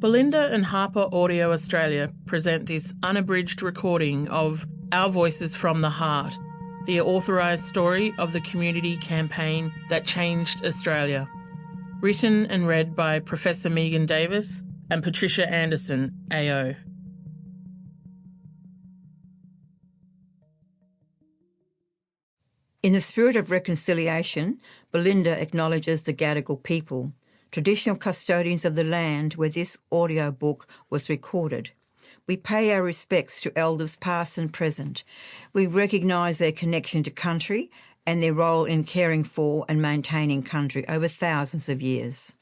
Belinda and HarperAudio Australia present this unabridged recording of Our Voices from the Heart, the authorised story of the community campaign that changed Australia. Written and read by Professor Megan Davis and Patricia Anderson, AO. In the spirit of reconciliation, Belinda acknowledges the Gadigal people, traditional custodians of the land where this audiobook was recorded. We pay our respects to elders past and present. We recognise their connection to country and their role in caring for and maintaining country over thousands of years.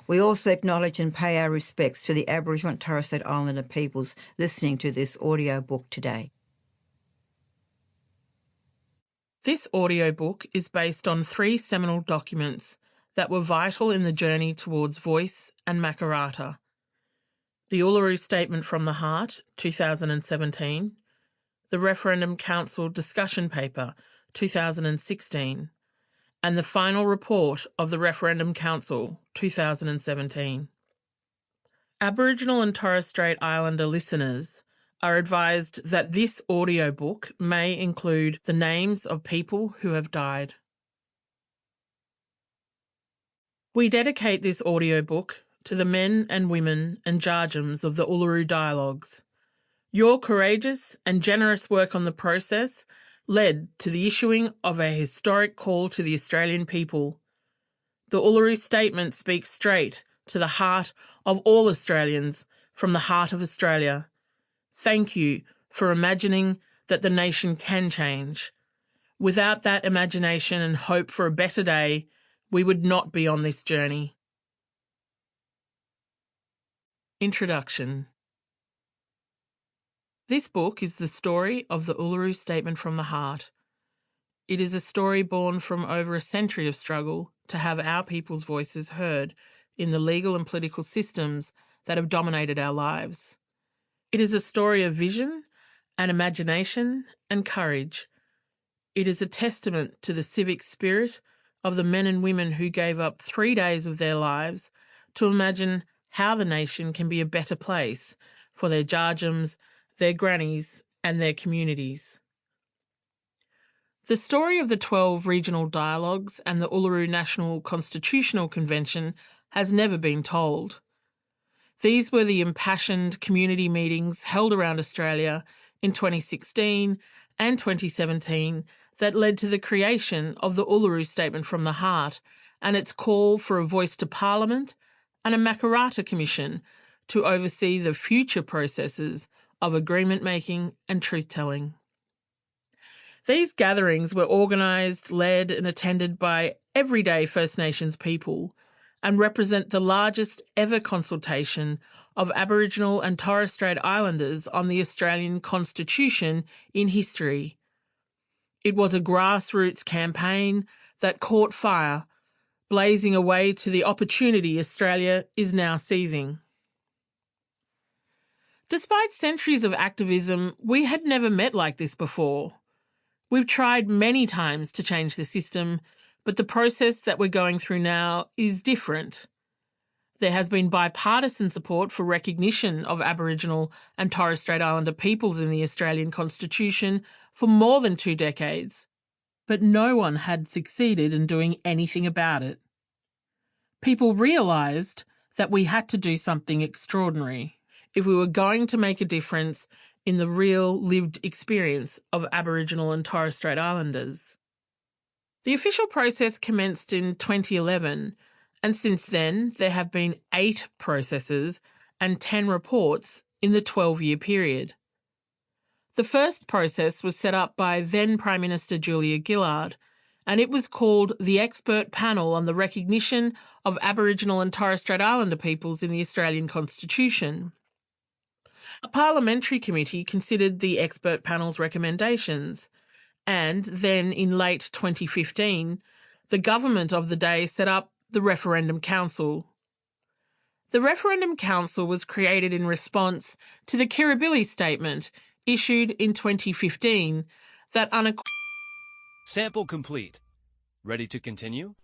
We also acknowledge and pay our respects to the Aboriginal and Torres Strait Islander peoples listening to this audiobook today. This audiobook is based on 3 seminal documents that were vital in the journey towards voice and Makarrata. The Uluru Statement from the Heart, 2017, the Referendum Council Discussion Paper, 2016, and the final report of the Referendum Council, 2017. Aboriginal and Torres Strait Islander listeners are advised that this audiobook may include the names of people who have died. We dedicate this audiobook to the men and women and Jarjams of the Uluru Dialogues. Your courageous and generous work on the process led to the issuing of a historic call to the Australian people. The Uluru Statement speaks straight to the heart of all Australians from the heart of Australia. Thank you for imagining that the nation can change. Without that imagination and hope for a better day, we would not be on this journey. Introduction. This book is the story of the Uluru Statement from the Heart. It is a story born from over a century of struggle to have our people's voices heard in the legal and political systems that have dominated our lives. It is a story of vision and imagination and courage. It is a testament to the civic spirit of the men and women who gave up 3 days of their lives to imagine how the nation can be a better place for their Jarjams, their grannies and their communities. The story of the 12 regional dialogues and the Uluru National Constitutional Convention has never been told. These were the impassioned community meetings held around Australia in 2016 and 2017 that led to the creation of the Uluru Statement from the Heart and its call for a voice to Parliament and a Makarrata Commission to oversee the future processes of agreement-making and truth-telling. These gatherings were organised, led and attended by everyday First Nations people and represent the largest ever consultation of Aboriginal and Torres Strait Islanders on the Australian Constitution in history. It was a grassroots campaign that caught fire, blazing a way to the opportunity Australia is now seizing. Despite centuries of activism, we had never met like this before. We've tried many times to change the system, but the process that we're going through now is different. There has been bipartisan support for recognition of Aboriginal and Torres Strait Islander peoples in the Australian Constitution for more than 2 decades, but no one had succeeded in doing anything about it. People realised that we had to do something extraordinary if we were going to make a difference in the real lived experience of Aboriginal and Torres Strait Islanders. The official process commenced in 2011, and since then there have been 8 processes and 10 reports in the 12-year period. The first process was set up by then Prime Minister Julia Gillard, and it was called the Expert Panel on the Recognition of Aboriginal and Torres Strait Islander peoples in the Australian Constitution. A parliamentary committee considered the expert panel's recommendations, and then in late 2015, the government of the day set up the Referendum Council. The Referendum Council was created in response to the Kirribilli Statement issued in 2015 that Sample complete. Ready to continue?